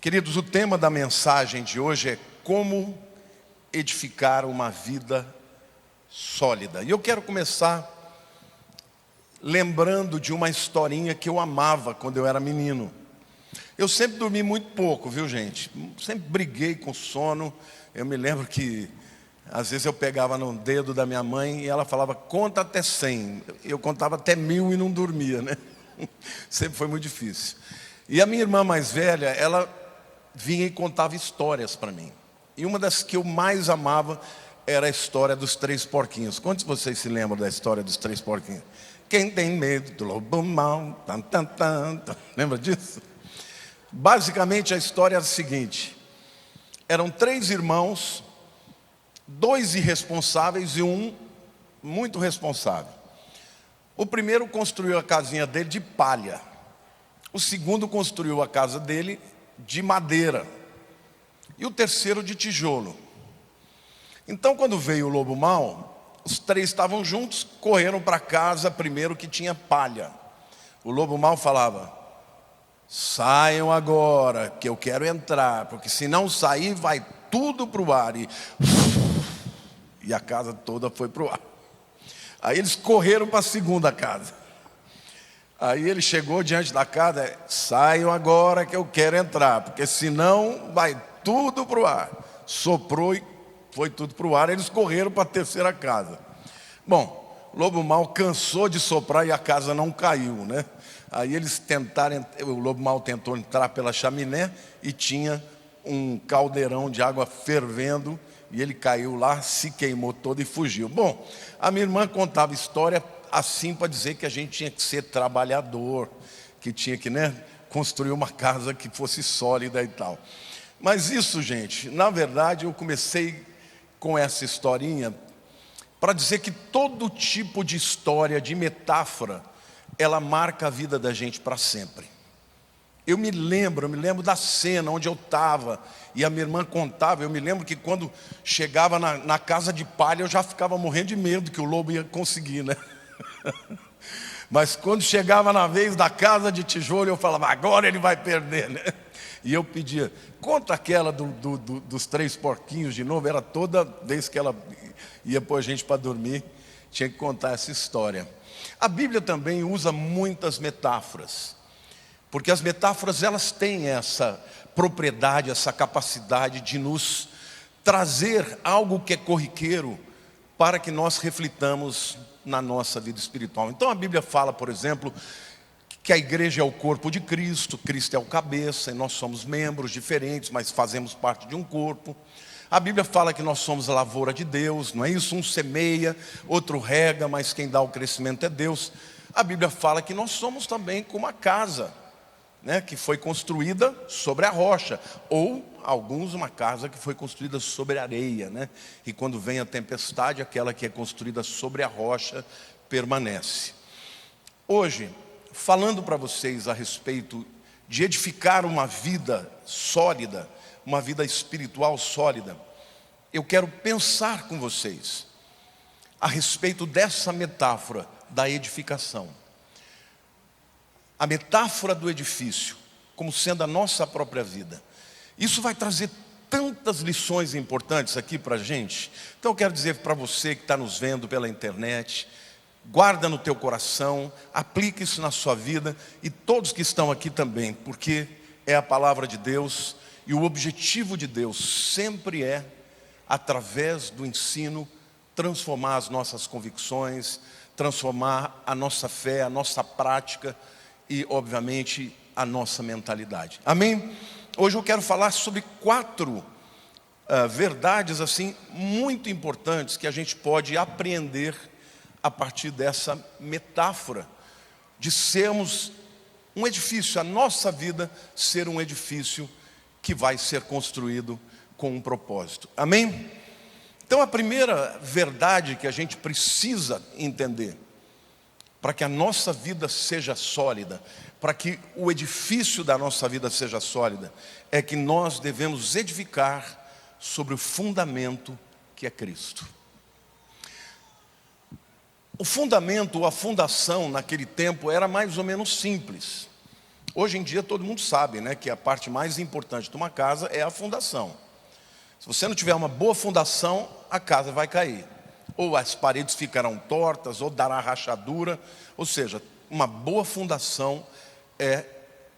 Queridos, o tema da mensagem de hoje é como edificar uma vida sólida. E eu quero começar lembrando de uma historinha que eu amava quando eu era menino. Eu sempre dormi muito pouco, viu, gente? Sempre briguei com sono. Eu me lembro que às vezes eu pegava no dedo da minha mãe e ela falava, conta até 100. Eu contava até 1000 e não dormia, né? Sempre foi muito difícil. E a minha irmã mais velha, ela vinha e contava histórias para mim. E uma das que eu mais amava era a história dos 3 porquinhos. Quantos de vocês se lembram da história dos 3 porquinhos? Quem tem medo do lobo mau, tan, tan, tan, tan. Lembra disso? Basicamente a história era a seguinte: eram 3 irmãos, 2 irresponsáveis e um muito responsável. O primeiro construiu a casinha dele de palha. O segundo construiu a casa dele de madeira. E o terceiro de tijolo. Então, quando veio o lobo mau, os 3 estavam juntos, correram para casa primeiro que tinha palha. O lobo mau falava, saiam agora que eu quero entrar, porque se não sair vai tudo para o ar. E a casa toda foi para o ar. Aí eles correram para a segunda casa. Aí ele chegou diante da casa, saiam agora que eu quero entrar, porque senão vai tudo para o ar. Soprou e foi tudo para o ar, eles correram para a terceira casa. Bom, o lobo mau cansou de soprar e a casa não caiu, né? Aí eles tentaram, o lobo mau tentou entrar pela chaminé e tinha um caldeirão de água fervendo e ele caiu lá, se queimou todo e fugiu. Bom, a minha irmã contava história assim para dizer que a gente tinha que ser trabalhador, que tinha que, construir uma casa que fosse sólida e tal. Mas isso, gente, na verdade eu comecei com essa historinha para dizer que todo tipo de história, de metáfora, ela marca a vida da gente para sempre. Eu me lembro da cena onde eu estava e a minha irmã contava. Eu me lembro que quando chegava na casa de palha eu já ficava morrendo de medo que o lobo ia conseguir, né? Mas quando chegava na vez da casa de tijolo eu falava, agora ele vai perder, né? E eu pedia, conta aquela dos 3 porquinhos de novo. Era toda vez que ela ia pôr a gente para dormir, tinha que contar essa história. A Bíblia também usa muitas metáforas, porque as metáforas elas têm essa propriedade, essa capacidade de nos trazer algo que é corriqueiro para que nós reflitamos na nossa vida espiritual. Então a Bíblia fala, por exemplo, que a igreja é o corpo de Cristo, Cristo é o cabeça, e nós somos membros diferentes, mas fazemos parte de um corpo. A Bíblia fala que nós somos a lavoura de Deus, não é isso? Um semeia, outro rega, mas quem dá o crescimento é Deus. A Bíblia fala que nós somos também como uma casa, que foi construída sobre a rocha, ou alguns uma casa que foi construída sobre a areia, e quando vem a tempestade, aquela que é construída sobre a rocha permanece. Hoje, falando para vocês a respeito de edificar uma vida sólida, uma vida espiritual sólida, eu quero pensar com vocês a respeito dessa metáfora da edificação. A metáfora do edifício, como sendo a nossa própria vida. Isso vai trazer tantas lições importantes aqui para a gente. Então eu quero dizer para você que está nos vendo pela internet, guarda no teu coração, aplica isso na sua vida, e todos que estão aqui também, porque é a palavra de Deus, e o objetivo de Deus sempre é, através do ensino, transformar as nossas convicções, transformar a nossa fé, a nossa prática e, obviamente, a nossa mentalidade. Amém? Hoje eu quero falar sobre 4 verdades assim muito importantes que a gente pode apreender a partir dessa metáfora de sermos um edifício, a nossa vida ser um edifício que vai ser construído com um propósito. Amém? Então a primeira verdade que a gente precisa entender para que a nossa vida seja sólida, para que o edifício da nossa vida seja sólida, é que nós devemos edificar sobre o fundamento que é Cristo. O fundamento ou a fundação naquele tempo era mais ou menos simples. Hoje em dia todo mundo sabe, né, que a parte mais importante de uma casa é a fundação. Se você não tiver uma boa fundação, a casa vai cair. Ou as paredes ficarão tortas, ou dará rachadura. Ou seja, uma boa fundação é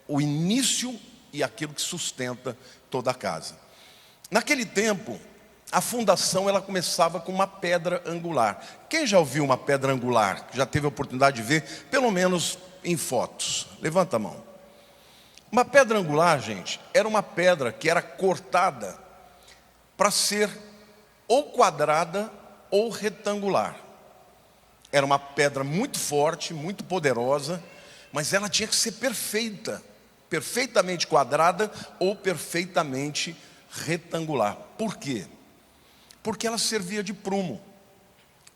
o início e aquilo que sustenta toda a casa. Naquele tempo, a fundação ela começava com uma pedra angular. Quem já ouviu uma pedra angular? Já teve a oportunidade de ver, pelo menos em fotos? Levanta a mão. Uma pedra angular, gente, era uma pedra que era cortada para ser ou quadrada ou retangular. Era uma pedra muito forte, muito poderosa, mas ela tinha que ser perfeita, perfeitamente quadrada ou perfeitamente retangular. Por quê? Porque ela servia de prumo,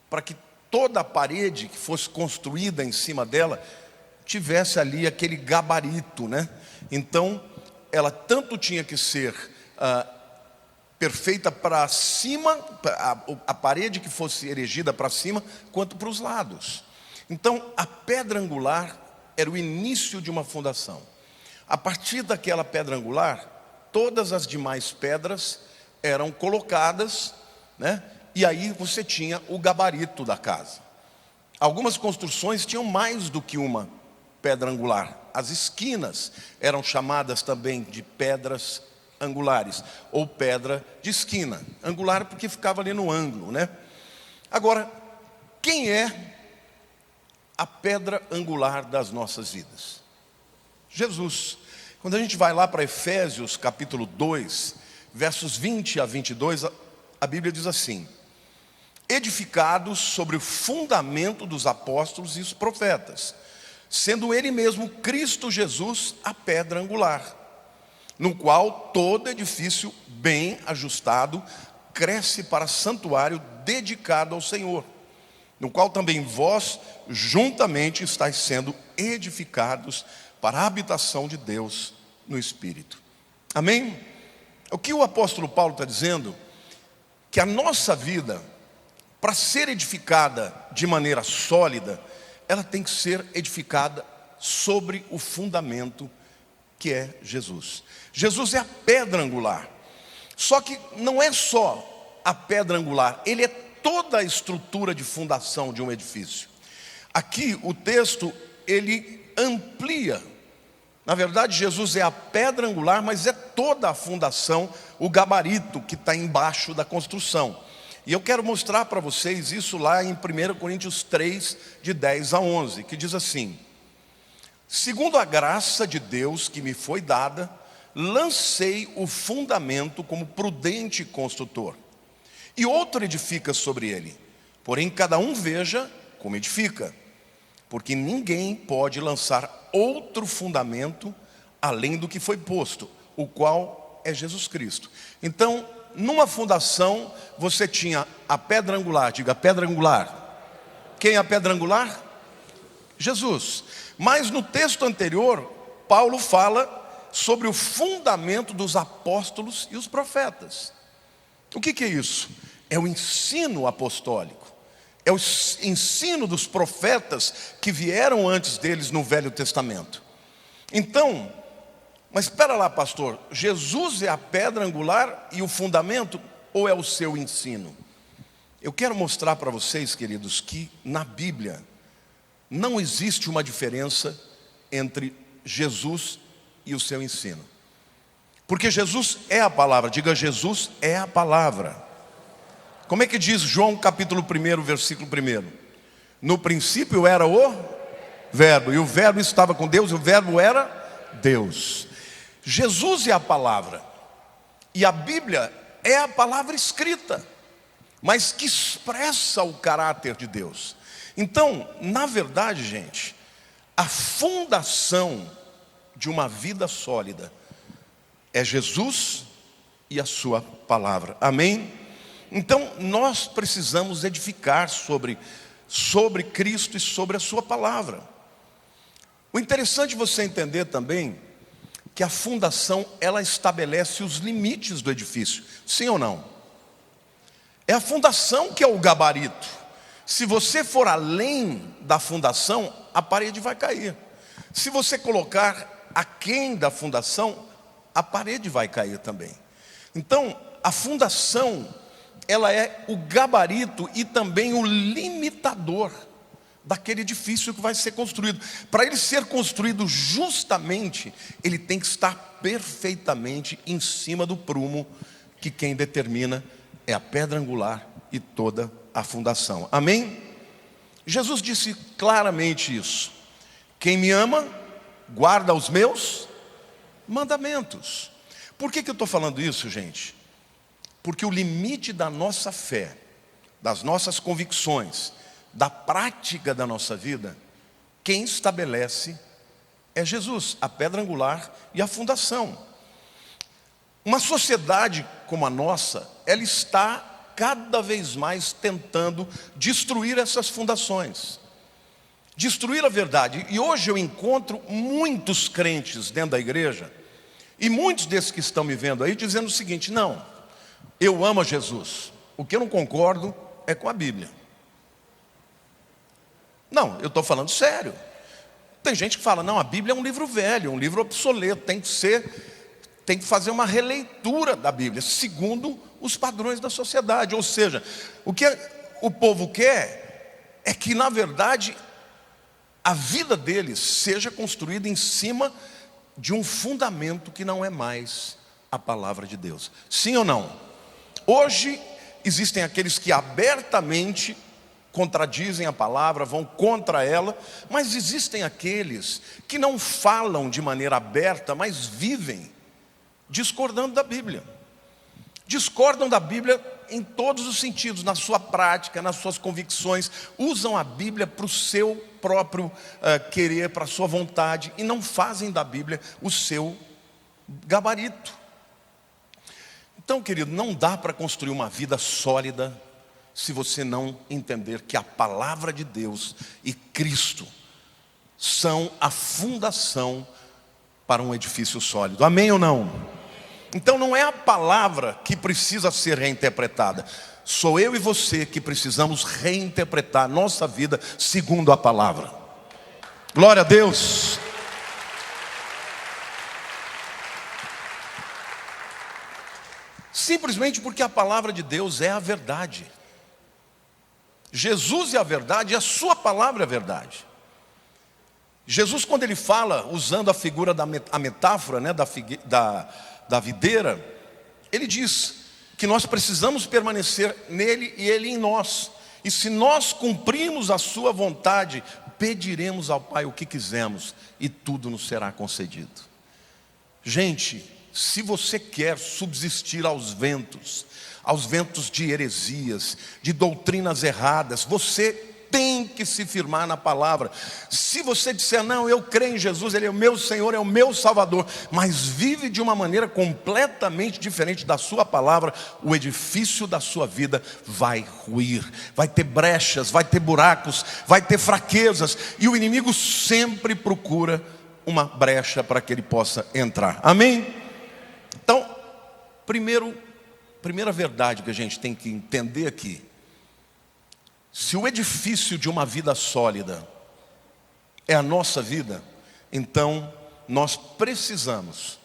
para que toda a parede que fosse construída em cima dela tivesse ali aquele gabarito, né? Então, ela tanto tinha que ser perfeita para cima, a parede que fosse erigida para cima, quanto para os lados. Então, a pedra angular era o início de uma fundação. A partir daquela pedra angular, todas as demais pedras eram colocadas, né? E aí você tinha o gabarito da casa. Algumas construções tinham mais do que uma pedra angular. As esquinas eram chamadas também de pedras angulares, ou pedra de esquina. Angular porque ficava ali no ângulo, né? Agora, quem é a pedra angular das nossas vidas? Jesus. Quando a gente vai lá para Efésios capítulo 2, versos 20 a 22, a Bíblia diz assim: edificados sobre o fundamento dos apóstolos e os profetas, sendo ele mesmo Cristo Jesus a pedra angular, no qual todo edifício bem ajustado cresce para santuário dedicado ao Senhor, no qual também vós juntamente estáis sendo edificados para a habitação de Deus no Espírito. Amém? O que o apóstolo Paulo está dizendo? Que a nossa vida, para ser edificada de maneira sólida, ela tem que ser edificada sobre o fundamento que é Jesus. Jesus é a pedra angular. Só que não é só a pedra angular, ele é toda a estrutura de fundação de um edifício. Aqui o texto, ele amplia. Na verdade, Jesus é a pedra angular, mas é toda a fundação, o gabarito que está embaixo da construção. E eu quero mostrar para vocês isso lá em 1 Coríntios 3, de 10 a 11, que diz assim: segundo a graça de Deus que me foi dada, lancei o fundamento como prudente construtor, e outro edifica sobre ele. Porém, cada um veja como edifica, porque ninguém pode lançar outro fundamento além do que foi posto, o qual é Jesus Cristo. Então, numa fundação, você tinha a pedra angular. Diga, pedra angular. Quem é a pedra angular? Jesus. Mas no texto anterior, Paulo fala sobre o fundamento dos apóstolos e os profetas. O que é isso? É o ensino apostólico. É o ensino dos profetas que vieram antes deles no Velho Testamento. Então, mas espera lá, pastor, Jesus é a pedra angular e o fundamento, ou é o seu ensino? Eu quero mostrar para vocês, queridos, que na Bíblia não existe uma diferença entre Jesus e o seu ensino. Porque Jesus é a palavra. Diga, Jesus é a palavra. Como é que diz João capítulo 1, versículo 1? No princípio era o Verbo, e o Verbo estava com Deus, e o Verbo era Deus. Jesus é a palavra, e a Bíblia é a palavra escrita, mas que expressa o caráter de Deus. Então, na verdade, gente, a fundação de uma vida sólida é Jesus e a sua palavra. Amém? Então, nós precisamos edificar sobre Cristo e sobre a sua palavra. O interessante é você entender também que a fundação, ela estabelece os limites do edifício. Sim ou não? É a fundação que é o gabarito. Se você for além da fundação, a parede vai cair. Se você colocar aquém da fundação, a parede vai cair também. Então, a fundação, ela é o gabarito e também o limitador daquele edifício que vai ser construído. Para ele ser construído justamente, ele tem que estar perfeitamente em cima do prumo, que quem determina é a pedra angular e toda a fundação. Amém? Jesus disse claramente isso: quem me ama, guarda os meus mandamentos. Por que eu estou falando isso, gente? Porque o limite da nossa fé, das nossas convicções, da prática da nossa vida, quem estabelece é Jesus, a pedra angular e a fundação. Uma sociedade como a nossa, ela está cada vez mais tentando destruir essas fundações, destruir a verdade. E hoje eu encontro muitos crentes dentro da igreja, e muitos desses que estão me vendo aí dizendo o seguinte: não, eu amo Jesus, o que eu não concordo é com a Bíblia. Não, eu estou falando sério. Tem gente que fala: não, a Bíblia é um livro velho, um livro obsoleto, tem que fazer uma releitura da Bíblia, segundo os padrões da sociedade. Ou seja, o que o povo quer é que, na verdade, a vida deles seja construída em cima de um fundamento que não é mais a palavra de Deus. Sim ou não? Hoje existem aqueles que abertamente contradizem a palavra, vão contra ela, mas existem aqueles que não falam de maneira aberta, mas vivem discordando da Bíblia. Discordam da Bíblia em todos os sentidos, na sua prática, nas suas convicções, usam a Bíblia para o seu próprio querer, para a sua vontade, e não fazem da Bíblia o seu gabarito. Então, querido, não dá para construir uma vida sólida se você não entender que a palavra de Deus e Cristo são a fundação para um edifício sólido. Amém ou não? Então não é a palavra que precisa ser reinterpretada, sou eu e você que precisamos reinterpretar nossa vida segundo a palavra. Glória a Deus. Simplesmente porque a palavra de Deus é a verdade. Jesus é a verdade e a sua palavra é a verdade. Jesus, quando ele fala, usando a figura a metáfora, né, da videira, ele diz que nós precisamos permanecer nele e ele em nós. E se nós cumprirmos a sua vontade, pediremos ao Pai o que quisermos e tudo nos será concedido. Gente, se você quer subsistir aos ventos de heresias, de doutrinas erradas, você tem que se firmar na palavra. Se você disser: não, eu creio em Jesus, Ele é o meu Senhor, é o meu Salvador, mas vive de uma maneira completamente diferente da sua palavra, o edifício da sua vida vai ruir, vai ter brechas, vai ter buracos, vai ter fraquezas, e o inimigo sempre procura uma brecha para que ele possa entrar. Amém? Então, primeira verdade que a gente tem que entender aqui: se o edifício de uma vida sólida é a nossa vida, então nós precisamos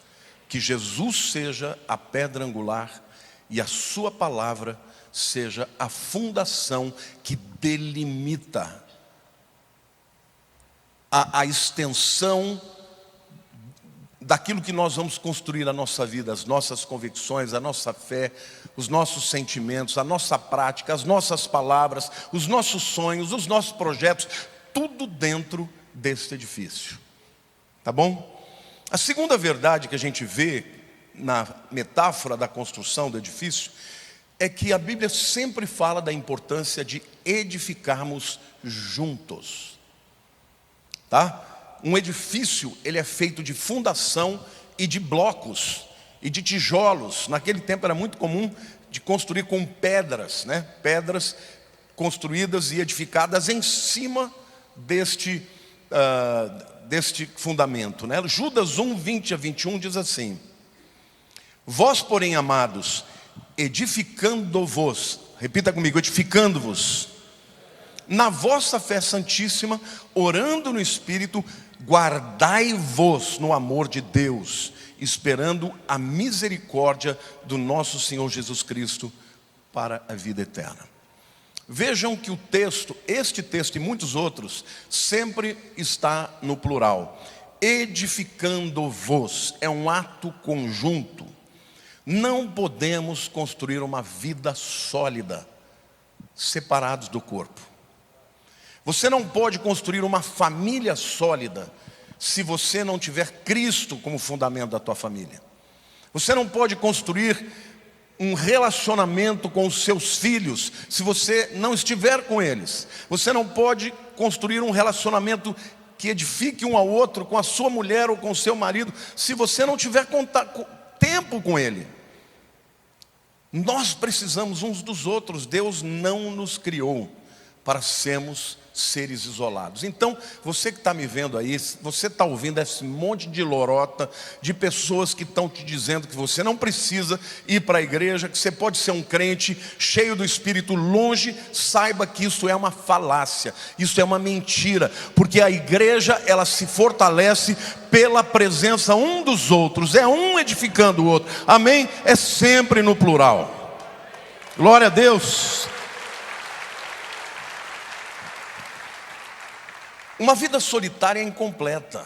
que Jesus seja a pedra angular e a sua palavra seja a fundação que delimita a extensão daquilo que nós vamos construir na nossa vida, as nossas convicções, a nossa fé, os nossos sentimentos, a nossa prática, as nossas palavras, os nossos sonhos, os nossos projetos, tudo dentro desse edifício. Tá bom? A segunda verdade que a gente vê na metáfora da construção do edifício é que a Bíblia sempre fala da importância de edificarmos juntos. Tá? Um edifício, ele é feito de fundação e de blocos e de tijolos. Naquele tempo era muito comum de construir com pedras, né? Pedras construídas e edificadas em cima deste fundamento, né? Judas 1, 20 a 21 diz assim: vós, porém, amados, edificando-vos, repita comigo, edificando-vos, na vossa fé santíssima, orando no Espírito, guardai-vos no amor de Deus, esperando a misericórdia do nosso Senhor Jesus Cristo para a vida eterna. Vejam que o texto, este texto e muitos outros, sempre está no plural. Edificando-vos, é um ato conjunto. Não podemos construir uma vida sólida separados do corpo. Você não pode construir uma família sólida se você não tiver Cristo como fundamento da tua família. Você não pode construir um relacionamento com os seus filhos se você não estiver com eles. Você não pode construir um relacionamento que edifique um ao outro com a sua mulher ou com o seu marido se você não tiver tempo com ele. Nós precisamos uns dos outros. Deus não nos criou para sermos seres isolados. Então, você que está me vendo aí, você está ouvindo esse monte de lorota, de pessoas que estão te dizendo que você não precisa ir para a igreja, que você pode ser um crente cheio do Espírito longe, saiba que isso é uma falácia, isso é uma mentira, porque a igreja, ela se fortalece pela presença um dos outros, é um edificando o outro, amém? É sempre no plural. Glória a Deus. Uma vida solitária é incompleta.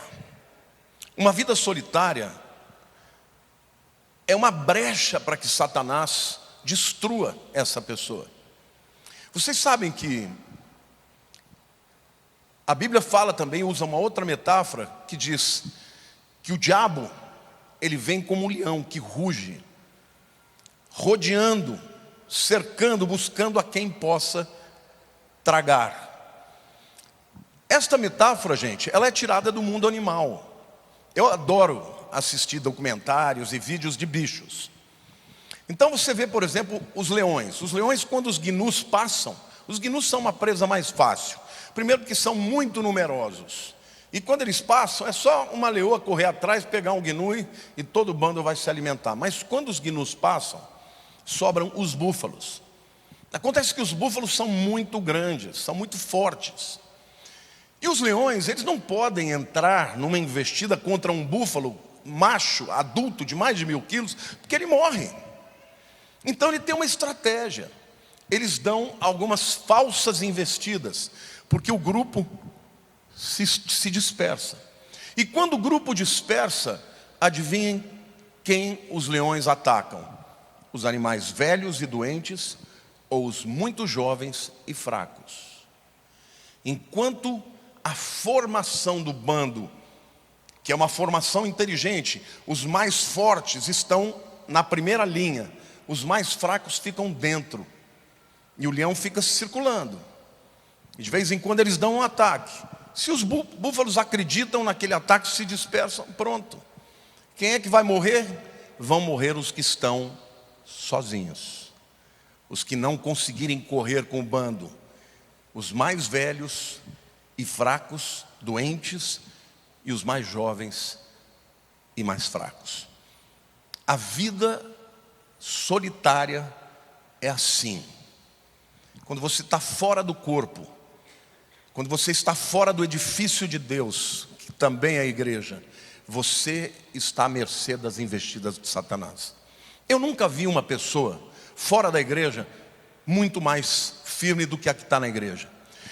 Uma vida solitária é uma brecha para que Satanás destrua essa pessoa. Vocês sabem que a Bíblia fala também, usa uma outra metáfora que diz que o diabo, ele vem como um leão que ruge, rodeando, cercando, buscando a quem possa tragar. Esta metáfora, gente, ela é tirada do mundo animal. Eu adoro assistir documentários e vídeos de bichos. Então você vê, por exemplo, os leões. Os leões, quando os gnus passam, os gnus são uma presa mais fácil. Primeiro porque são muito numerosos. E quando eles passam, é só uma leoa correr atrás, pegar um gnu e todo o bando vai se alimentar. Mas quando os gnus passam, sobram os búfalos. Acontece que os búfalos são muito grandes, são muito fortes. E os leões, eles não podem entrar numa investida contra um búfalo macho, adulto, de mais de 1000 quilos, porque ele morre. Então ele tem uma estratégia. Eles dão algumas falsas investidas, porque o grupo se dispersa. E quando o grupo dispersa, adivinhem quem os leões atacam? Os animais velhos e doentes, ou os muito jovens e fracos. Enquanto a formação do bando, que é uma formação inteligente, os mais fortes estão na primeira linha, os mais fracos ficam dentro, e o leão fica circulando, e de vez em quando eles dão um ataque. Se os búfalos acreditam naquele ataque, se dispersam, pronto. Quem é que vai morrer? Vão morrer os que estão sozinhos, os que não conseguirem correr com o bando, os mais velhos e fracos, doentes, e os mais jovens e mais fracos. A vida solitária é assim. Quando você está fora do corpo, quando você está fora do edifício de Deus, que também é a igreja, você está à mercê das investidas de Satanás. Eu nunca vi uma pessoa fora da igreja muito mais firme do que a que está na igreja.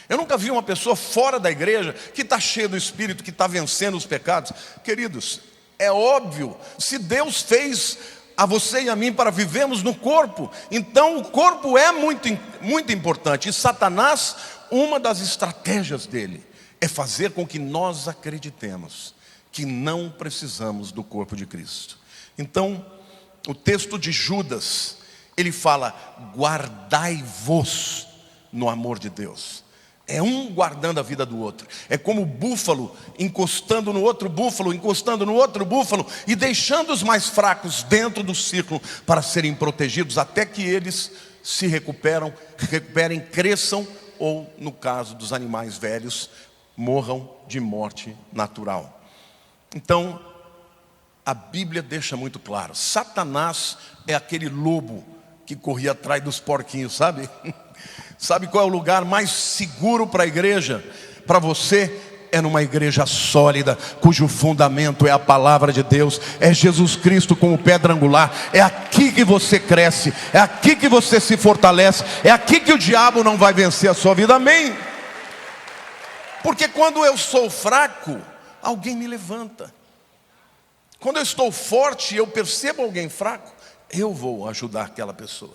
Eu nunca vi uma pessoa fora da igreja que está cheia do Espírito, que está vencendo os pecados. Queridos, é óbvio, se Deus fez a você e a mim para vivermos no corpo, então o corpo é muito importante. E Satanás, uma das estratégias dele é fazer com que nós acreditemos que não precisamos do corpo de Cristo. Então, o texto de Judas, ele fala: guardai-vos no amor de Deus. É um guardando a vida do outro. É como o búfalo encostando no outro búfalo, encostando no outro búfalo e deixando os mais fracos dentro do círculo para serem protegidos até que eles se recuperem, cresçam ou, no caso dos animais velhos, morram de morte natural. Então, a Bíblia deixa muito claro: Satanás é aquele lobo que corria atrás dos porquinhos, sabe? Sabe qual é o lugar mais seguro para a igreja, para você? é numa igreja sólida, cujo fundamento é a palavra de Deus, é Jesus Cristo como pedra angular. É aqui que você cresce, é aqui que você se fortalece, é aqui que o diabo não vai vencer a sua vida, amém? Porque quando eu sou fraco, alguém me levanta. Quando eu estou forte e eu percebo alguém fraco, eu vou ajudar aquela pessoa.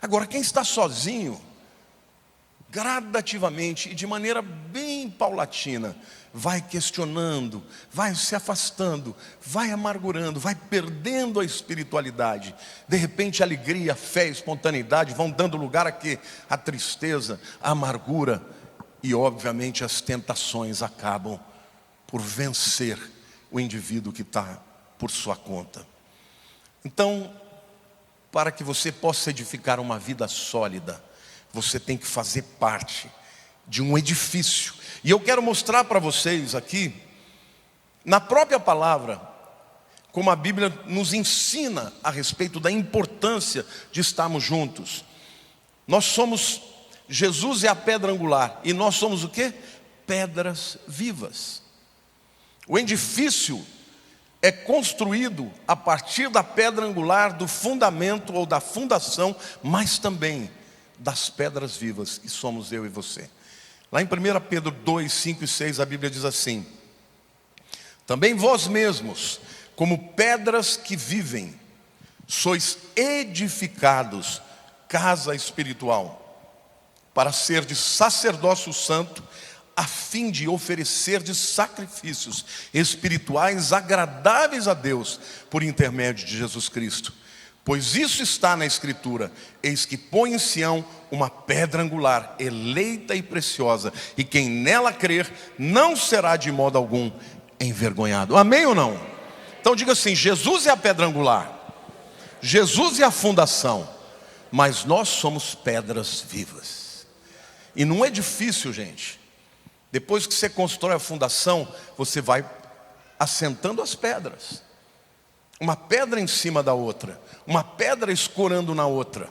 Agora, quem está sozinho, gradativamente e de maneira bem paulatina, vai questionando, vai se afastando, vai amargurando, vai perdendo a espiritualidade. De repente a alegria, a fé, a espontaneidade vão dando lugar a quê? A tristeza, a amargura, e obviamente as tentações acabam por vencer o indivíduo que está por sua conta. Então, para que você possa edificar uma vida sólida, você tem que fazer parte de um edifício. E eu quero mostrar para vocês aqui, na própria palavra, como a Bíblia nos ensina a respeito da importância de estarmos juntos. Nós somos, Jesus é a pedra angular, e nós somos o quê? Pedras vivas. O edifício é construído a partir da pedra angular, do fundamento ou da fundação, mas também das pedras vivas, que somos eu e você. Lá em 1 Pedro 2, 5 e 6, a Bíblia diz assim: também vós mesmos, como pedras que vivem, sois edificados, casa espiritual, para ser de sacerdócio santo, a fim de oferecer de sacrifícios espirituais agradáveis a Deus, por intermédio de Jesus Cristo. Pois isso está na Escritura: eis que põe em Sião uma pedra angular, eleita e preciosa, e quem nela crer não será de modo algum envergonhado. Amém ou não? Então diga assim: Jesus é a pedra angular, Jesus é a fundação, mas nós somos pedras vivas. E num edifício, gente, depois que você constrói a fundação, você vai assentando as pedras, uma pedra em cima da outra, uma pedra escorando na outra.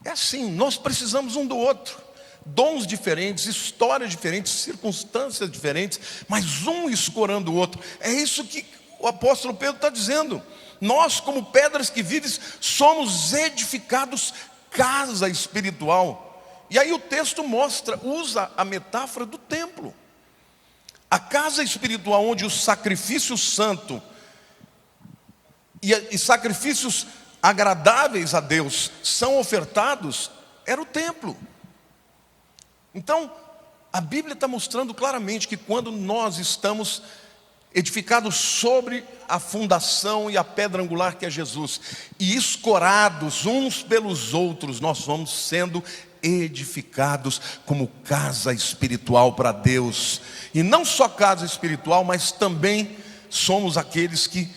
É assim, nós precisamos um do outro. Dons diferentes, histórias diferentes, circunstâncias diferentes, mas um escorando o outro. É isso que o apóstolo Pedro está dizendo. Nós, como pedras que vivem, somos edificados casa espiritual. E aí o texto usa a metáfora do templo. A casa espiritual onde o sacrifício santo e sacrifícios agradáveis a Deus são ofertados, era o templo. Então, a Bíblia está mostrando claramente que quando nós estamos edificados sobre a fundação e a pedra angular que é Jesus, e escorados uns pelos outros, nós vamos sendo edificados como casa espiritual para Deus. E não só casa espiritual, mas também somos aqueles que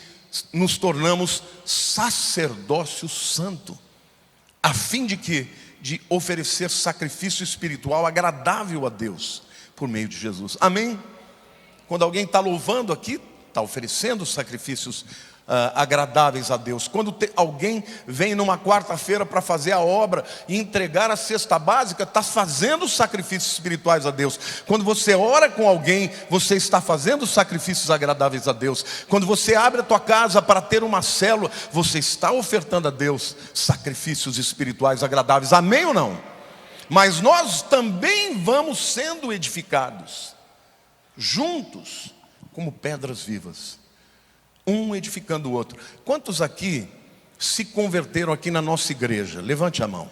nos tornamos sacerdócio santo, a fim de quê? De oferecer sacrifício espiritual agradável a Deus, por meio de Jesus, amém? Quando alguém está louvando aqui, está oferecendo sacrifícios agradáveis a Deus. Quando alguém vem numa quarta-feira para fazer a obra e entregar a cesta básica, está fazendo sacrifícios espirituais a Deus. Quando você ora com alguém, você está fazendo sacrifícios agradáveis a Deus. Quando você abre a tua casa para ter uma célula, você está ofertando a Deus sacrifícios espirituais agradáveis, amém ou não? Mas nós também vamos sendo edificados juntos como pedras vivas, um edificando o outro. Quantos aqui se converteram aqui na nossa igreja? Levante a mão.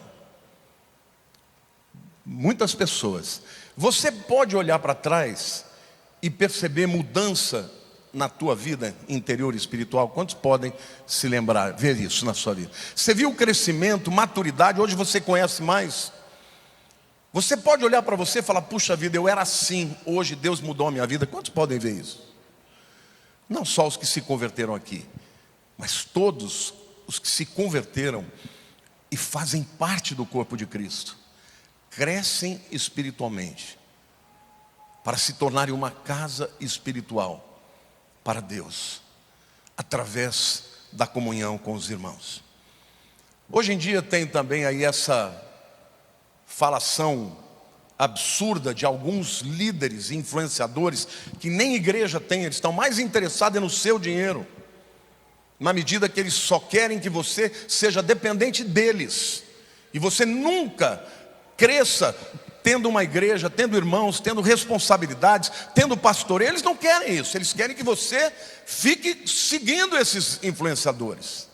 Muitas pessoas. Você pode olhar para trás e perceber mudança na tua vida interior espiritual? Quantos podem se lembrar, ver isso na sua vida? Você viu o crescimento, maturidade? Hoje você conhece mais. Você pode olhar para você e falar: puxa vida, eu era assim, hoje Deus mudou a minha vida. Quantos podem ver isso? Não só os que se converteram aqui, mas todos os que se converteram e fazem parte do corpo de Cristo, crescem espiritualmente, para se tornarem uma casa espiritual para Deus, através da comunhão com os irmãos. Hoje em dia tem também aí essa falação absurda de alguns líderes e influenciadores que nem igreja tem, eles estão mais interessados no seu dinheiro, na medida que eles só querem que você seja dependente deles, e você nunca cresça tendo uma igreja, tendo irmãos, tendo responsabilidades, tendo pastoreio. Eles não querem isso, eles querem que você fique seguindo esses influenciadores.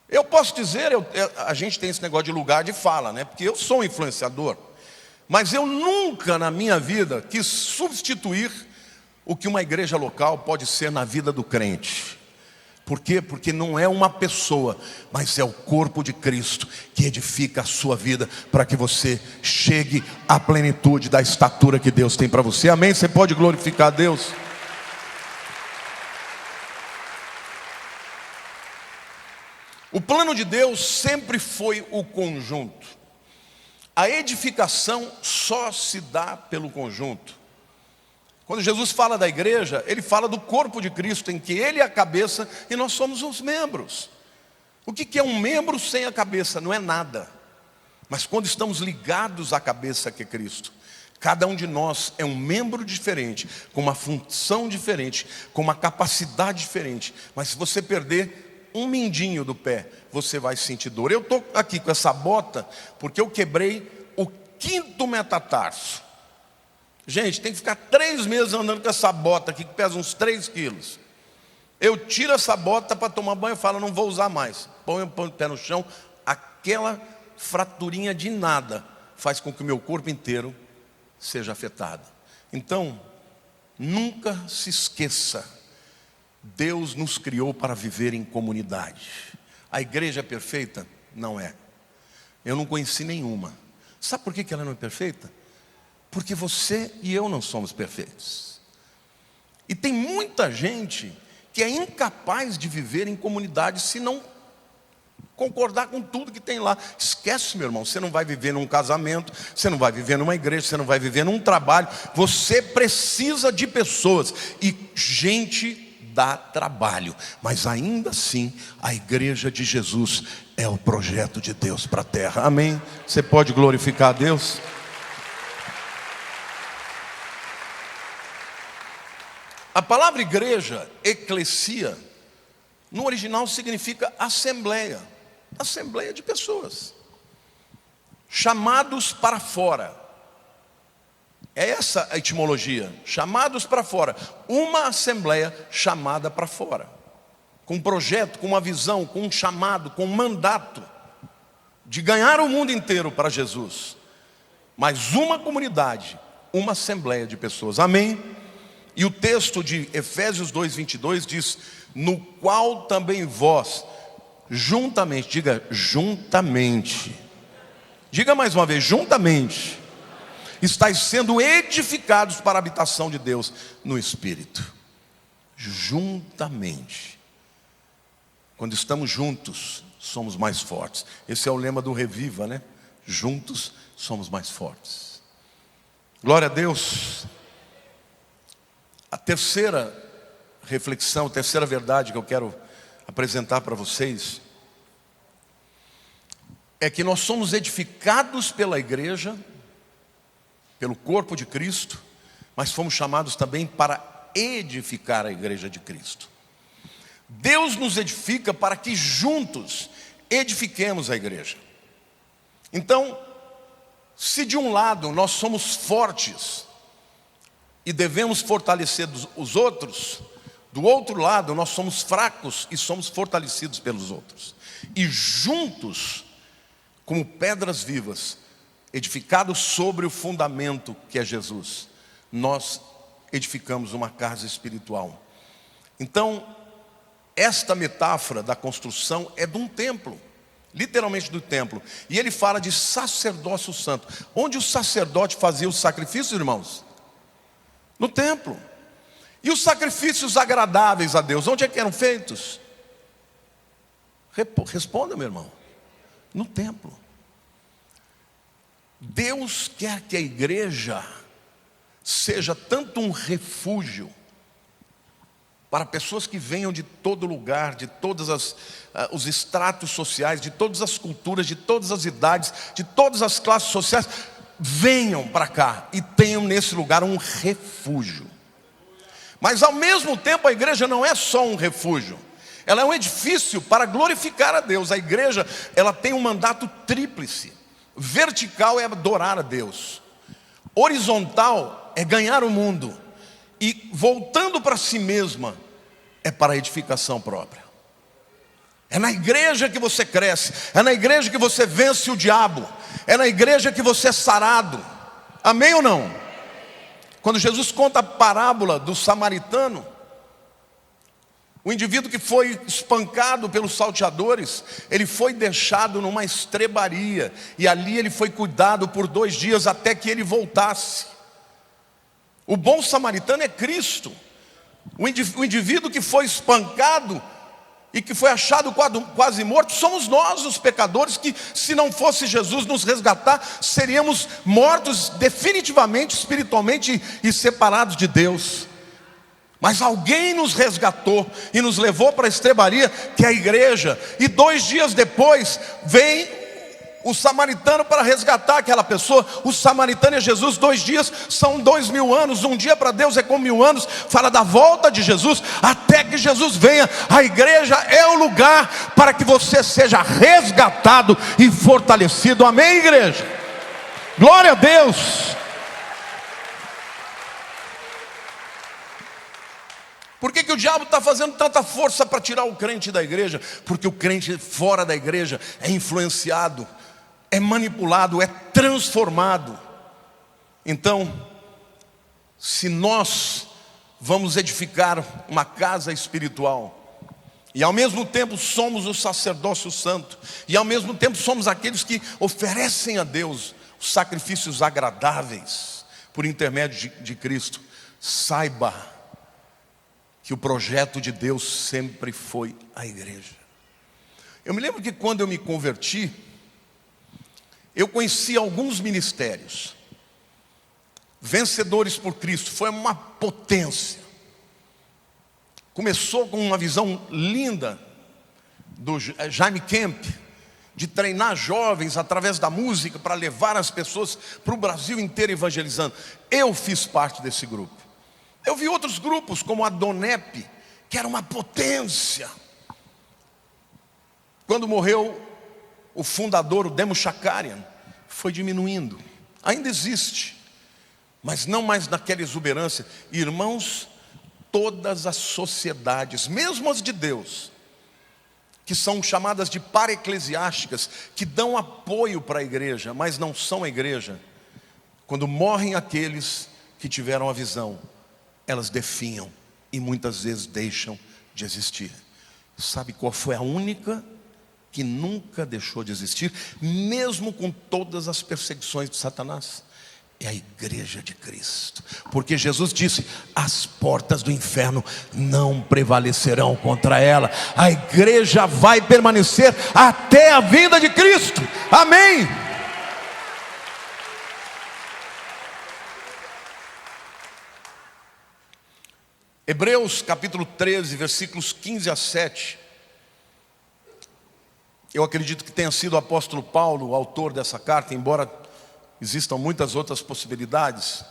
Eu posso dizer, a gente tem esse negócio de lugar de fala, né? Porque eu sou um influenciador, mas eu nunca na minha vida quis substituir o que uma igreja local pode ser na vida do crente. Por quê? Porque não é uma pessoa, mas é o corpo de Cristo que edifica a sua vida para que você chegue à plenitude da estatura que Deus tem para você. Amém? Você pode glorificar a Deus? O plano de Deus sempre foi o conjunto. A edificação só se dá pelo conjunto. Quando Jesus fala da igreja, Ele fala do corpo de Cristo, em que Ele é a cabeça e nós somos os membros. O que é um membro sem a cabeça? Não é nada. Mas quando estamos ligados à cabeça que é Cristo, cada um de nós é um membro diferente, com uma função diferente, com uma capacidade diferente. Mas se você perder um mindinho do pé, você vai sentir dor. Eu estou aqui com essa bota porque eu quebrei o 5º metatarso. Gente, tem que ficar 3 meses andando com essa bota aqui, que pesa uns 3 quilos. Eu tiro essa bota para tomar banho e falo, não vou usar mais. Põe o pé no chão, aquela fraturinha de nada faz com que o meu corpo inteiro seja afetado. Então, nunca se esqueça, Deus nos criou para viver em comunidade. A igreja é perfeita? Não é. Eu não conheci nenhuma. Sabe por que ela não é perfeita? Porque você e eu não somos perfeitos. E tem muita gente que é incapaz de viver em comunidade se não concordar com tudo que tem lá. Esquece, meu irmão, você não vai viver num casamento, você não vai viver numa igreja, você não vai viver num trabalho. Você precisa de pessoas, e gente dá trabalho, mas ainda assim a igreja de Jesus é o projeto de Deus para a terra. Amém? Você pode glorificar a Deus? A palavra igreja, eclesia, no original significa assembleia. Assembleia de pessoas chamados para fora. É essa a etimologia, chamados para fora. Uma assembleia chamada para fora, com um projeto, com uma visão, com um chamado, com um mandato de ganhar o mundo inteiro para Jesus. Mas uma comunidade, uma assembleia de pessoas. Amém? E o texto de Efésios 2:22 diz, no qual também vós, juntamente, diga juntamente, diga mais uma vez, juntamente, estáis sendo edificados para a habitação de Deus no Espírito. Juntamente. Quando estamos juntos, somos mais fortes. Esse é o lema do Reviva, né? Juntos somos mais fortes. Glória a Deus. A terceira reflexão, a terceira verdade que eu quero apresentar para vocês é que nós somos edificados pela igreja, pelo corpo de Cristo, mas fomos chamados também para edificar a igreja de Cristo. Deus nos edifica para que juntos edifiquemos a igreja. Então, se de um lado nós somos fortes e devemos fortalecer os outros, do outro lado nós somos fracos e somos fortalecidos pelos outros. E juntos, como pedras vivas, edificados sobre o fundamento que é Jesus, nós edificamos uma casa espiritual. Então, esta metáfora da construção é de um templo, literalmente do templo. E ele fala de sacerdócio santo. Onde o sacerdote fazia os sacrifícios, irmãos? No templo. E os sacrifícios agradáveis a Deus, onde é que eram feitos? Responda, meu irmão. No templo. Deus quer que a igreja seja tanto um refúgio para pessoas que venham de todo lugar, de todos os estratos sociais, de todas as culturas, de todas as idades, de todas as classes sociais. venham para cá e tenham nesse lugar um refúgio. Mas ao mesmo tempo a igreja não é só um refúgio, ela é um edifício para glorificar a Deus. A igreja, ela tem um mandato tríplice. Vertical é adorar a Deus, horizontal é ganhar o mundo, e voltando para si mesma é para a edificação própria. É na igreja que você cresce, é na igreja que você vence o diabo, é na igreja que você é sarado. Amém ou não? Quando Jesus conta a parábola do samaritano, o indivíduo que foi espancado pelos salteadores, ele foi deixado numa estrebaria, e ali ele foi cuidado por 2 dias até que ele voltasse. O bom samaritano é Cristo. O indivíduo que foi espancado e que foi achado quase morto, somos nós os pecadores, que se não fosse Jesus nos resgatar, seríamos mortos definitivamente, espiritualmente, e separados de Deus. Mas alguém nos resgatou e nos levou para a estrebaria, que é a igreja. E 2 dias depois vem o samaritano para resgatar aquela pessoa. O samaritano é Jesus. 2 dias são 2000 anos. Um dia para Deus é como 1000 anos. Fala da volta de Jesus até que Jesus venha. A igreja é o lugar para que você seja resgatado e fortalecido. Amém, igreja? Glória a Deus. Por que o diabo está fazendo tanta força para tirar o crente da igreja? Porque o crente fora da igreja é influenciado, é manipulado, é transformado. Então, se nós vamos edificar uma casa espiritual, e ao mesmo tempo somos o sacerdócio santo, e ao mesmo tempo somos aqueles que oferecem a Deus os sacrifícios agradáveis por intermédio de Cristo, saiba que o projeto de Deus sempre foi a igreja. Eu me lembro que quando eu me converti, eu conheci alguns ministérios. Vencedores por Cristo, foi uma potência. Começou com uma visão linda do Jaime Kemp, de treinar jovens através da música para levar as pessoas para o Brasil inteiro evangelizando. Eu fiz parte desse grupo. Eu vi outros grupos como a Donep, que era uma potência. Quando morreu o fundador, o Demo Shakarian, foi diminuindo. Ainda existe, mas não mais naquela exuberância. Irmãos, todas as sociedades, mesmo as de Deus, que são chamadas de para-eclesiásticas, que dão apoio para a igreja, mas não são a igreja, quando morrem aqueles que tiveram a visão, elas definham e muitas vezes deixam de existir. Sabe qual foi a única que nunca deixou de existir, mesmo com todas as perseguições de Satanás? É a igreja de Cristo. Porque Jesus disse: as portas do inferno não prevalecerão contra ela. A igreja vai permanecer até a vinda de Cristo. Amém. Hebreus capítulo 13, versículos 15 a 7. Eu acredito que tenha sido o apóstolo Paulo o autor dessa carta, embora existam muitas outras possibilidades.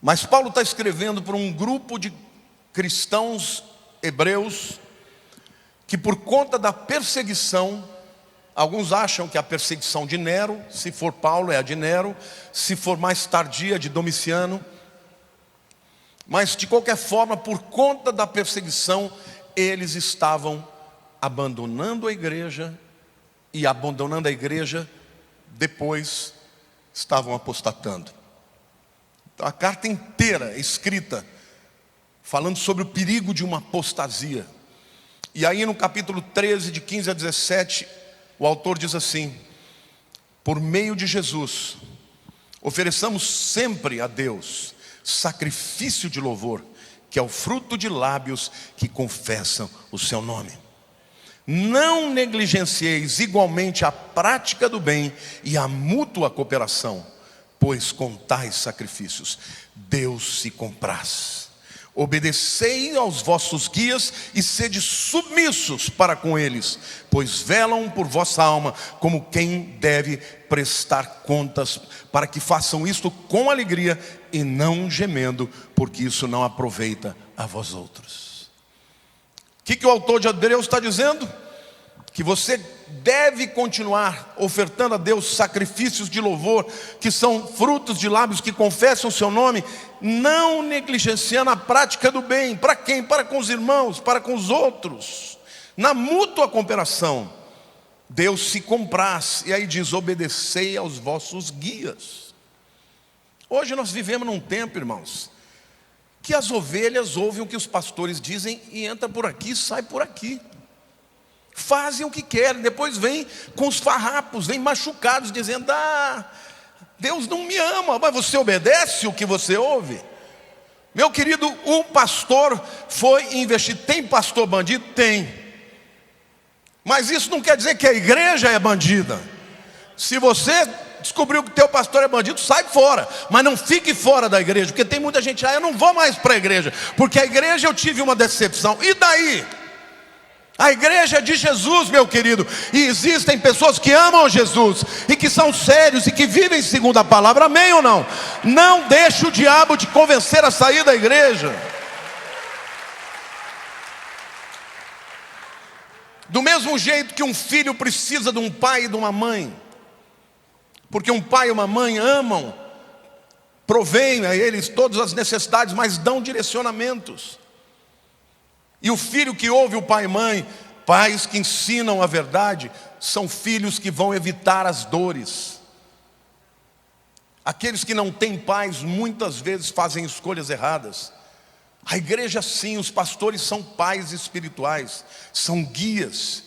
Mas Paulo está escrevendo para um grupo de cristãos hebreus que, por conta da perseguição, alguns acham que a perseguição de Nero, se for Paulo é a de Nero, se for mais tardia de Domiciano, mas de qualquer forma, por conta da perseguição, eles estavam abandonando a igreja, e abandonando a igreja, depois estavam apostatando. Então, a carta inteira é escrita falando sobre o perigo de uma apostasia. E aí no capítulo 13, de 15 a 17, o autor diz assim: por meio de Jesus, ofereçamos sempre a Deus sacrifício de louvor, que é o fruto de lábios que confessam o seu nome. Não negligencieis igualmente a prática do bem e a mútua cooperação, pois com tais sacrifícios Deus se compraz. Obedecei aos vossos guias e sede submissos para com eles, pois velam por vossa alma como quem deve prestar contas, para que façam isto com alegria e não gemendo, porque isso não aproveita a vós outros. O que o autor de Hebreus está dizendo? Que você deve continuar ofertando a Deus sacrifícios de louvor, que são frutos de lábios que confessam o seu nome, não negligenciando a prática do bem. Para quem? Para com os irmãos, para com os outros, na mútua cooperação. Deus se compraz, e aí diz: obedecei aos vossos guias. Hoje nós vivemos num tempo, irmãos, que as ovelhas ouvem o que os pastores dizem e entra por aqui, sai por aqui. Fazem o que querem, depois vem com os farrapos, vem machucados, dizendo: Deus não me ama. Mas você obedece o que você ouve? Meu querido, um pastor foi investir. Tem pastor bandido? Tem. Mas isso não quer dizer que a igreja é bandida. Se você descobriu que teu pastor é bandido, sai fora. Mas não fique fora da igreja, porque tem muita gente: eu não vou mais para a igreja, porque a igreja eu tive uma decepção. E daí? A igreja é de Jesus, meu querido, e existem pessoas que amam Jesus, e que são sérios, e que vivem segundo a palavra, amém ou não? Não deixe o diabo te convencer a sair da igreja. Do mesmo jeito que um filho precisa de um pai e de uma mãe, porque um pai e uma mãe amam, provêm a eles todas as necessidades, mas dão direcionamentos. E o filho que ouve o pai e mãe, pais que ensinam a verdade, são filhos que vão evitar as dores. Aqueles que não têm pais muitas vezes fazem escolhas erradas. A igreja sim, os pastores são pais espirituais, são guias.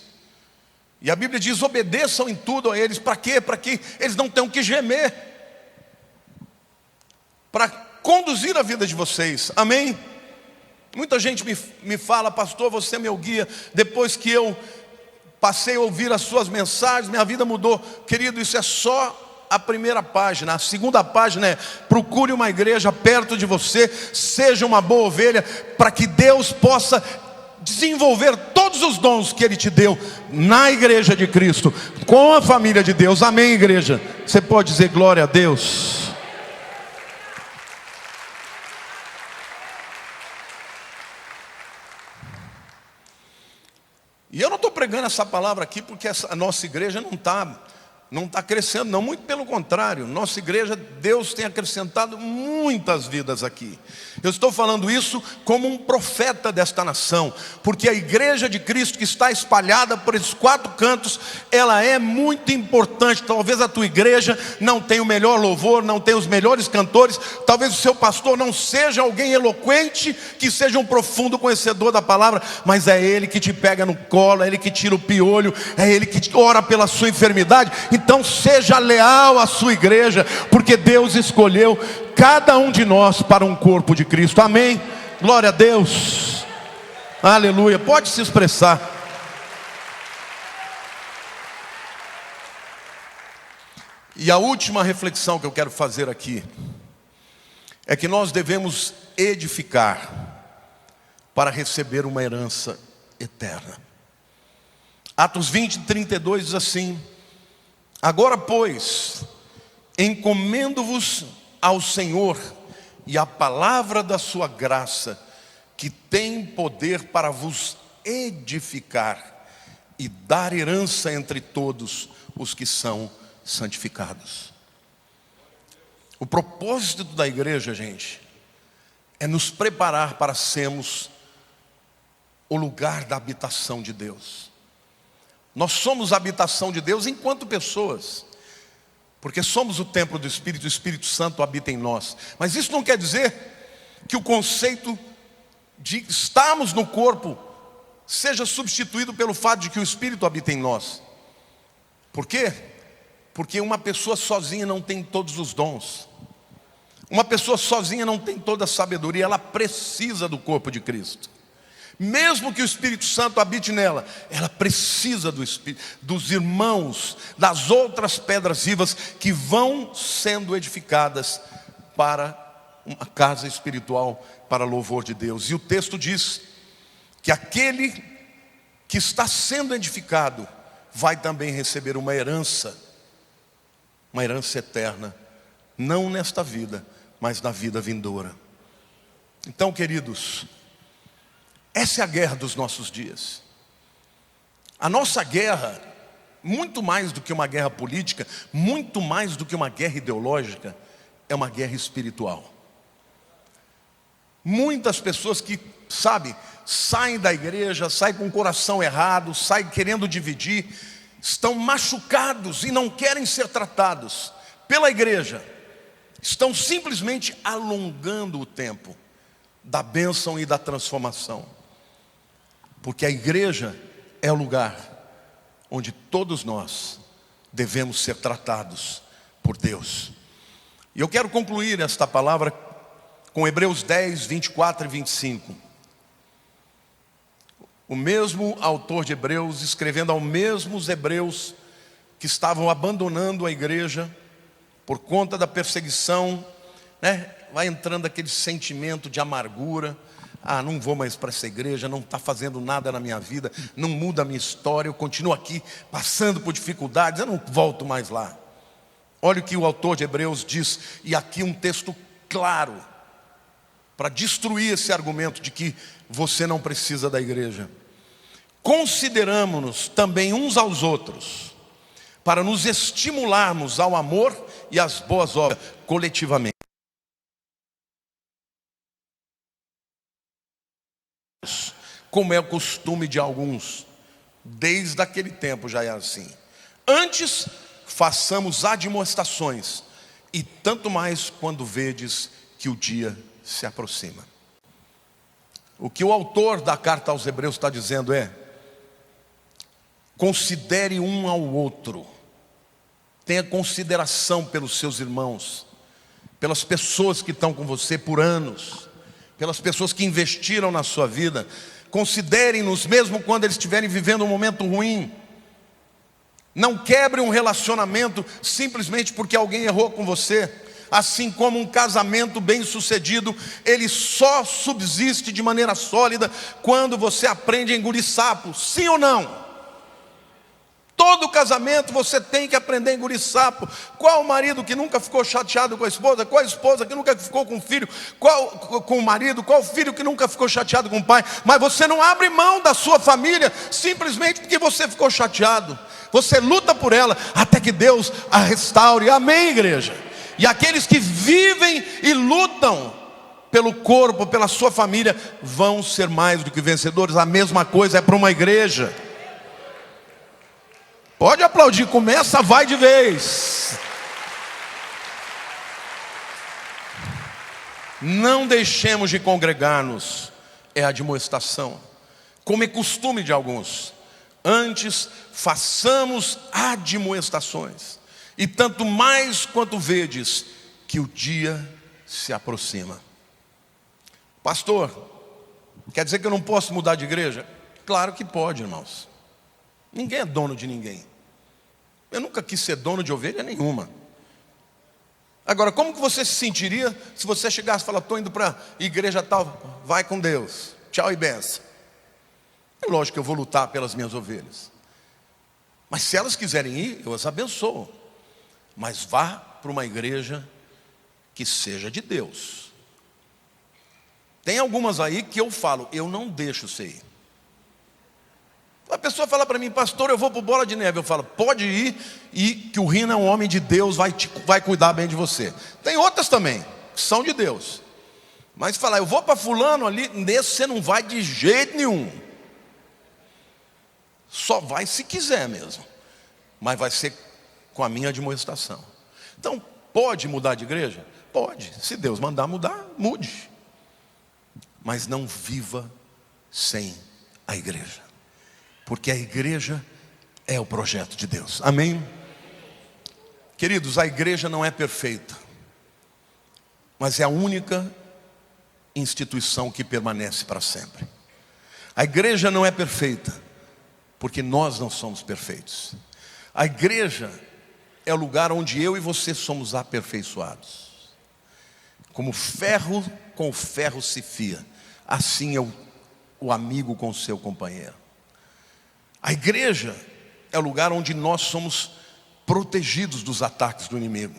E a Bíblia diz: obedeçam em tudo a eles. Para quê? Para que eles não tenham que gemer, para conduzir a vida de vocês, amém? Muita gente me fala: pastor, você é meu guia. Depois que eu passei a ouvir as suas mensagens, minha vida mudou. Querido, isso é só a primeira página. A segunda página é: procure uma igreja perto de você, seja uma boa ovelha, para que Deus possa desenvolver todos os dons que Ele te deu na igreja de Cristo, com a família de Deus, amém, igreja? Você pode dizer glória a Deus? E eu não estou pregando essa palavra aqui porque a nossa igreja não está crescendo, não, muito pelo contrário. Nossa igreja, Deus tem acrescentado muitas vidas aqui. Eu estou falando isso como um profeta desta nação, porque a igreja de Cristo que está espalhada por esses 4 cantos, ela é muito importante. Talvez a tua igreja não tenha o melhor louvor, não tenha os melhores cantores, talvez o seu pastor não seja alguém eloquente, que seja um profundo conhecedor da palavra, mas é ele que te pega no colo, é ele que tira o piolho, é ele que ora pela sua enfermidade. Então seja leal à sua igreja, porque Deus escolheu cada um de nós para um corpo de Cristo, amém? Glória a Deus, aleluia, pode se expressar. E a última reflexão que eu quero fazer aqui é que nós devemos edificar para receber uma herança eterna. Atos 20:32 diz assim: agora, pois, encomendo-vos ao Senhor e à palavra da sua graça, que tem poder para vos edificar e dar herança entre todos os que são santificados. O propósito da igreja, gente, é nos preparar para sermos o lugar da habitação de Deus. Nós somos a habitação de Deus enquanto pessoas, porque somos o templo do Espírito, o Espírito Santo habita em nós. Mas isso não quer dizer que o conceito de estarmos no corpo seja substituído pelo fato de que o Espírito habita em nós. Por quê? Porque uma pessoa sozinha não tem todos os dons. Uma pessoa sozinha não tem toda a sabedoria, ela precisa do corpo de Cristo. Mesmo que o Espírito Santo habite nela, ela precisa do Espírito, dos irmãos, das outras pedras vivas que vão sendo edificadas para uma casa espiritual para louvor de Deus. E o texto diz que aquele que está sendo edificado vai também receber uma herança eterna, não nesta vida, mas na vida vindoura. Então, queridos, essa é a guerra dos nossos dias. A nossa guerra, muito mais do que uma guerra política, muito mais do que uma guerra ideológica, é uma guerra espiritual. Muitas pessoas que, saem da igreja, saem com o coração errado, saem querendo dividir, estão machucados e não querem ser tratados pela igreja. Estão simplesmente alongando o tempo da bênção e da transformação. Porque a igreja é o lugar onde todos nós devemos ser tratados por Deus. E eu quero concluir esta palavra com Hebreus 10, 24 e 25. O mesmo autor de Hebreus, escrevendo aos mesmos hebreus que estavam abandonando a igreja por conta da perseguição, vai entrando aquele sentimento de amargura. Não vou mais para essa igreja, não está fazendo nada na minha vida, não muda a minha história, eu continuo aqui passando por dificuldades, eu não volto mais lá. Olha o que o autor de Hebreus diz, e aqui um texto claro, para destruir esse argumento de que você não precisa da igreja. Consideramos-nos também uns aos outros, para nos estimularmos ao amor e às boas obras coletivamente. Como é o costume de alguns, desde aquele tempo já é assim. Antes, façamos admoestações, e tanto mais quando vedes que o dia se aproxima. O que o autor da carta aos Hebreus está dizendo é: considere um ao outro, tenha consideração pelos seus irmãos, pelas pessoas que estão com você por anos, pelas pessoas que investiram na sua vida. Considerem-nos mesmo quando eles estiverem vivendo um momento ruim. Não quebre um relacionamento simplesmente porque alguém errou com você. Assim como um casamento bem sucedido, ele só subsiste de maneira sólida quando você aprende a engolir sapo. Sim ou não? Todo casamento você tem que aprender a engolir sapo. Qual o marido que nunca ficou chateado com a esposa? Qual a esposa que nunca ficou com o filho? Qual com o marido? Qual o filho que nunca ficou chateado com o pai? Mas você não abre mão da sua família simplesmente porque você ficou chateado. Você luta por ela até que Deus a restaure. Amém, igreja? E aqueles que vivem e lutam pelo corpo, pela sua família, vão ser mais do que vencedores. A mesma coisa é para uma igreja. Pode aplaudir, começa, vai de vez. Não deixemos de congregar-nos, é a admoestação, como é costume de alguns. Antes, façamos admoestações, e tanto mais quanto vedes que o dia se aproxima. Pastor, quer dizer que eu não posso mudar de igreja? Claro que pode, irmãos. Ninguém é dono de ninguém. Eu nunca quis ser dono de ovelha nenhuma. Agora, como que você se sentiria se você chegasse e falasse: estou indo para a igreja tal, vai com Deus, tchau e benção. É lógico que eu vou lutar pelas minhas ovelhas, mas se elas quiserem ir, eu as abençoo. Mas vá para uma igreja que seja de Deus. Tem algumas aí que eu falo: eu não deixo você ir. A pessoa fala para mim: pastor, eu vou para o Bola de Neve. Eu falo: pode ir, e que o Rino é um homem de Deus, vai cuidar bem de você. Tem outras também, que são de Deus. Mas falar: eu vou para fulano ali, nesse você não vai de jeito nenhum. Só vai se quiser mesmo. Mas vai ser com a minha admoestação. Então, pode mudar de igreja? Pode. Se Deus mandar mudar, mude. Mas não viva sem a igreja. Porque a igreja é o projeto de Deus. Amém? Queridos, a igreja não é perfeita, mas é a única instituição que permanece para sempre. A igreja não é perfeita, porque nós não somos perfeitos. A igreja é o lugar onde eu e você somos aperfeiçoados. Como ferro com ferro se fia, assim é o amigo com o seu companheiro. A igreja é o lugar onde nós somos protegidos dos ataques do inimigo.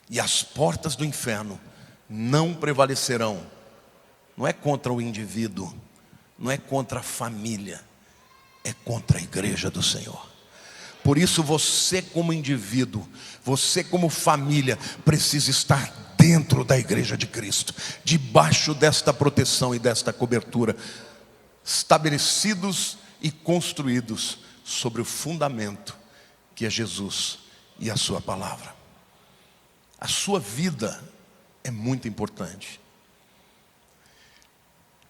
E as portas do inferno não prevalecerão. Não é contra o indivíduo, não é contra a família, é contra a igreja do Senhor. Por isso você como indivíduo, você como família, precisa estar dentro da igreja de Cristo, debaixo desta proteção e desta cobertura, estabelecidos e construídos sobre o fundamento que é Jesus e a sua palavra. A sua vida é muito importante.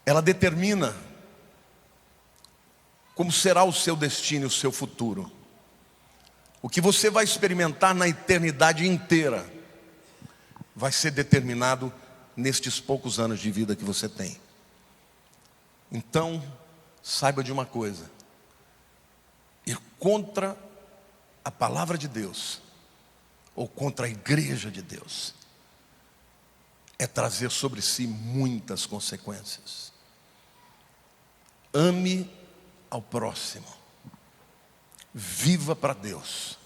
Ela determina como será o seu destino e o seu futuro. O que você vai experimentar na eternidade inteira vai ser determinado nestes poucos anos de vida que você tem. Então, saiba de uma coisa: ir contra a palavra de Deus ou contra a igreja de Deus é trazer sobre si muitas consequências. Ame ao próximo, viva para Deus,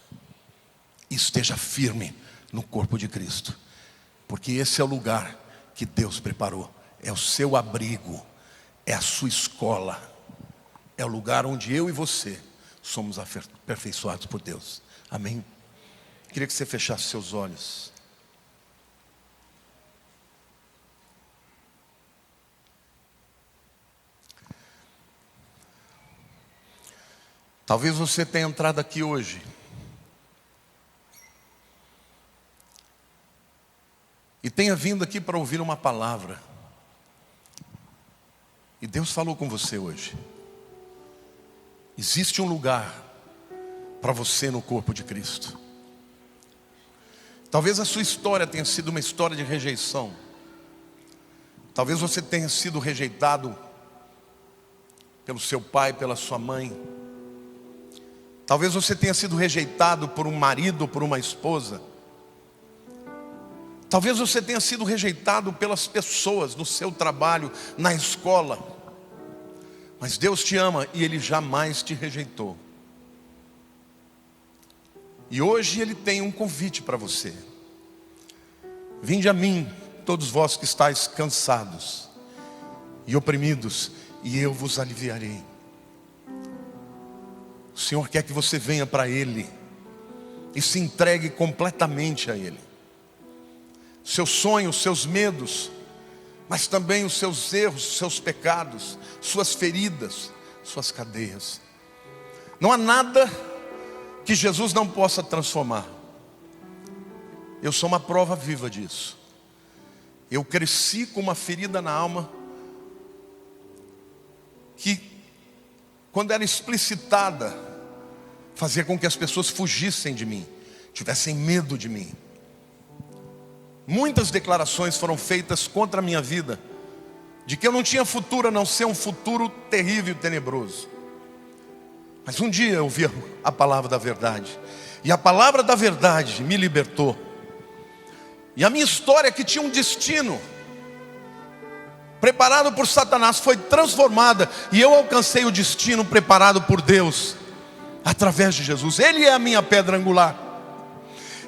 esteja firme no corpo de Cristo, porque esse é o lugar que Deus preparou, é o seu abrigo, é a sua escola, é o lugar onde eu e você somos aperfeiçoados por Deus. Amém? Queria que você fechasse seus olhos. Talvez você tenha entrado aqui hoje e tenha vindo aqui para ouvir uma palavra, e Deus falou com você hoje. Existe um lugar para você no corpo de Cristo. Talvez a sua história tenha sido uma história de rejeição. Talvez você tenha sido rejeitado pelo seu pai, pela sua mãe. Talvez você tenha sido rejeitado por um marido ou por uma esposa. Talvez você tenha sido rejeitado pelas pessoas no seu trabalho, na escola. Mas Deus te ama e Ele jamais te rejeitou. E hoje Ele tem um convite para você. Vinde a mim, todos vós que estáis cansados e oprimidos, e eu vos aliviarei. O Senhor quer que você venha para Ele e se entregue completamente a Ele. Seus sonhos, seus medos, mas também os seus erros, seus pecados, suas feridas, suas cadeias. Não há nada que Jesus não possa transformar. Eu sou uma prova viva disso. Eu cresci com uma ferida na alma que, quando era explicitada, fazia com que as pessoas fugissem de mim, tivessem medo de mim. Muitas declarações foram feitas contra a minha vida, de que eu não tinha futuro a não ser um futuro terrível e tenebroso. Mas um dia eu ouvi a palavra da verdade, e a palavra da verdade me libertou. E a minha história, que tinha um destino preparado por Satanás, foi transformada, e eu alcancei o destino preparado por Deus através de Jesus. Ele é a minha pedra angular,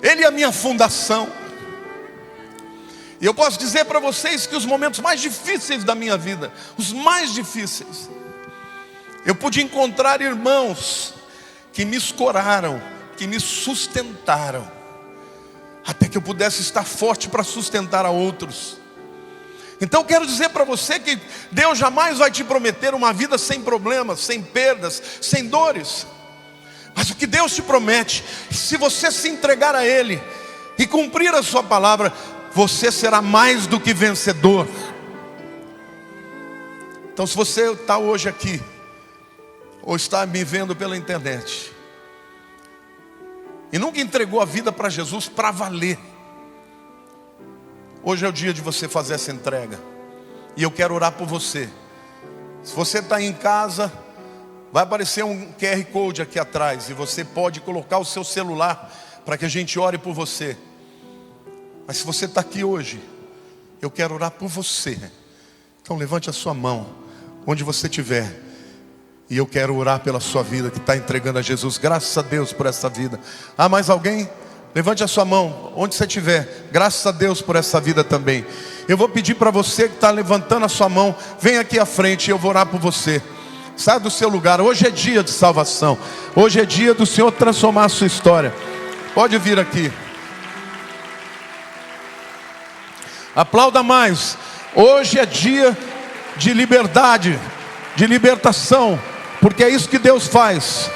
Ele é a minha fundação. E eu posso dizer para vocês que os momentos mais difíceis da minha vida, os mais difíceis, eu pude encontrar irmãos que me escoraram, que me sustentaram, até que eu pudesse estar forte para sustentar a outros. Então eu quero dizer para você que Deus jamais vai te prometer uma vida sem problemas, sem perdas, sem dores. Mas o que Deus te promete, se você se entregar a Ele e cumprir a sua palavra, você será mais do que vencedor. Então, se você está hoje aqui, ou está me vendo pela internet, e nunca entregou a vida para Jesus para valer, hoje é o dia de você fazer essa entrega. E eu quero orar por você. Se você está em casa, vai aparecer um QR Code aqui atrás, e você pode colocar o seu celular para que a gente ore por você. Mas se você está aqui hoje eu quero orar por você. Então levante a sua mão, onde você estiver. E eu quero orar pela sua vida, que está entregando a Jesus. Graças a Deus por essa vida. Há mais alguém? Levante a sua mão, onde você estiver. Graças a Deus por essa vida também. Eu vou pedir para você que está levantando a sua mão, vem aqui à frente e eu vou orar por você. Sai do seu lugar. Hoje é dia de salvação. Hoje é dia do Senhor transformar a sua história. Pode vir aqui. Aplauda mais. Hoje é dia de liberdade, de libertação, porque é isso que Deus faz.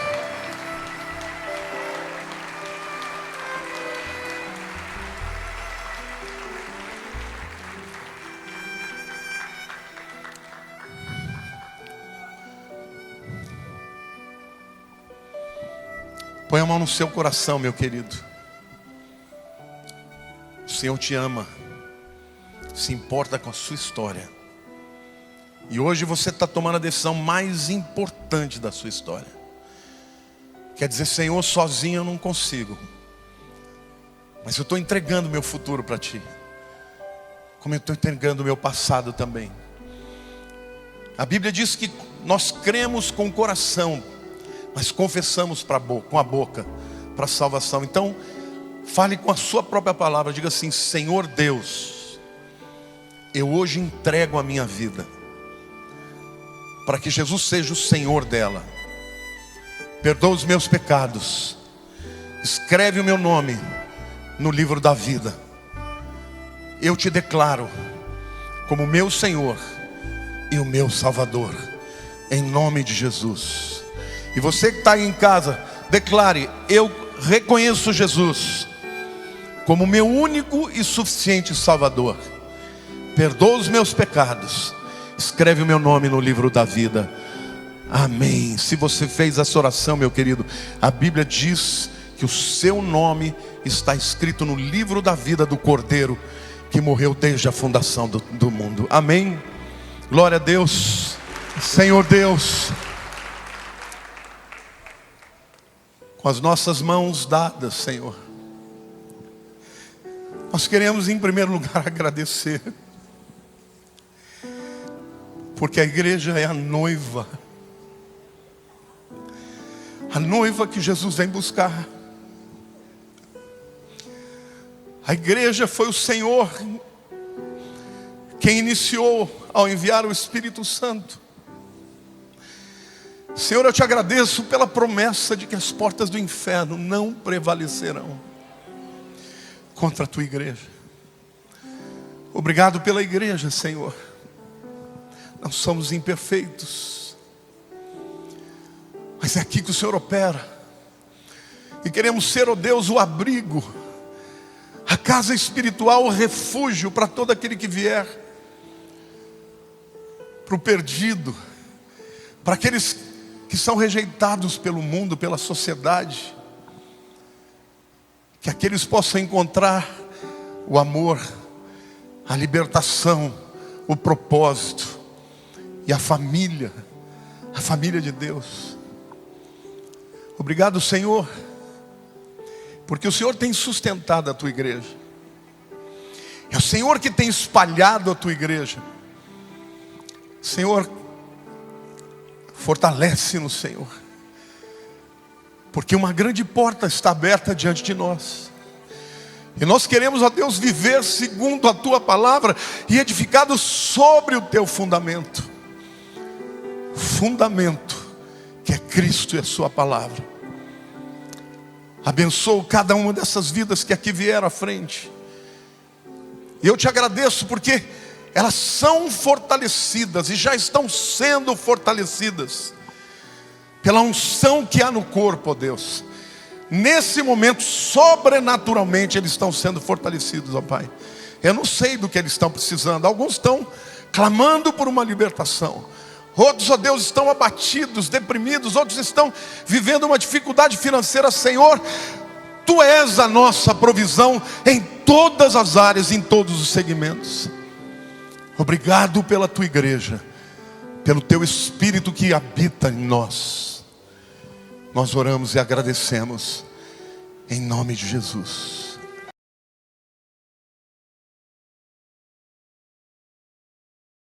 Põe a mão no seu coração, meu querido. O Senhor te ama, se importa com a sua história. E hoje você está tomando a decisão mais importante da sua história. Quer dizer, Senhor, sozinho eu não consigo, mas eu estou entregando meu futuro para Ti, como eu estou entregando o meu passado também. A Bíblia diz que nós cremos com o coração, mas confessamos com a boca para a salvação. Então, fale com a sua própria palavra. Diga assim: Senhor Deus, eu hoje entrego a minha vida, para que Jesus seja o Senhor dela. Perdoa os meus pecados. Escreve o meu nome no livro da vida. Eu te declaro como meu Senhor e o meu Salvador, em nome de Jesus. E você que está aí em casa, declare: eu reconheço Jesus como meu único e suficiente Salvador. Perdoa os meus pecados. Escreve o meu nome no livro da vida. Amém. Se você fez essa oração, meu querido, a Bíblia diz que o seu nome está escrito no livro da vida do Cordeiro, que morreu desde a fundação do mundo. Amém. Glória a Deus. Senhor Deus, com as nossas mãos dadas, Senhor, nós queremos em primeiro lugar agradecer, porque a igreja é a noiva que Jesus vem buscar. A igreja foi o Senhor quem iniciou ao enviar o Espírito Santo. Senhor, eu te agradeço pela promessa de que as portas do inferno não prevalecerão contra a tua igreja. Obrigado pela igreja, Senhor. Nós somos imperfeitos, mas é aqui que o Senhor opera. E queremos ser, ó Deus, o abrigo, a casa espiritual, o refúgio para todo aquele que vier, para o perdido, para aqueles que são rejeitados pelo mundo, pela sociedade. Que aqueles possam encontrar o amor, a libertação, o propósito e a família de Deus. Obrigado, Senhor, porque o Senhor tem sustentado a tua igreja. É o Senhor que tem espalhado a tua igreja. Senhor, fortalece-nos, Senhor, porque uma grande porta está aberta diante de nós. E nós queremos, ó Deus, viver segundo a tua palavra e edificados sobre o teu fundamento. Fundamento que é Cristo e a sua palavra. Abençoo cada uma dessas vidas que aqui vieram à frente. E eu te agradeço porque elas são fortalecidas e já estão sendo fortalecidas pela unção que há no corpo, ó Deus. Nesse momento, sobrenaturalmente, eles estão sendo fortalecidos, ó Pai. Eu não sei do que eles estão precisando. Alguns estão clamando por uma libertação. Outros, ó Deus, estão abatidos, deprimidos. Outros estão vivendo uma dificuldade financeira. Senhor, Tu és a nossa provisão em todas as áreas, em todos os segmentos. Obrigado pela Tua igreja, pelo Teu Espírito que habita em nós. Nós oramos e agradecemos em nome de Jesus.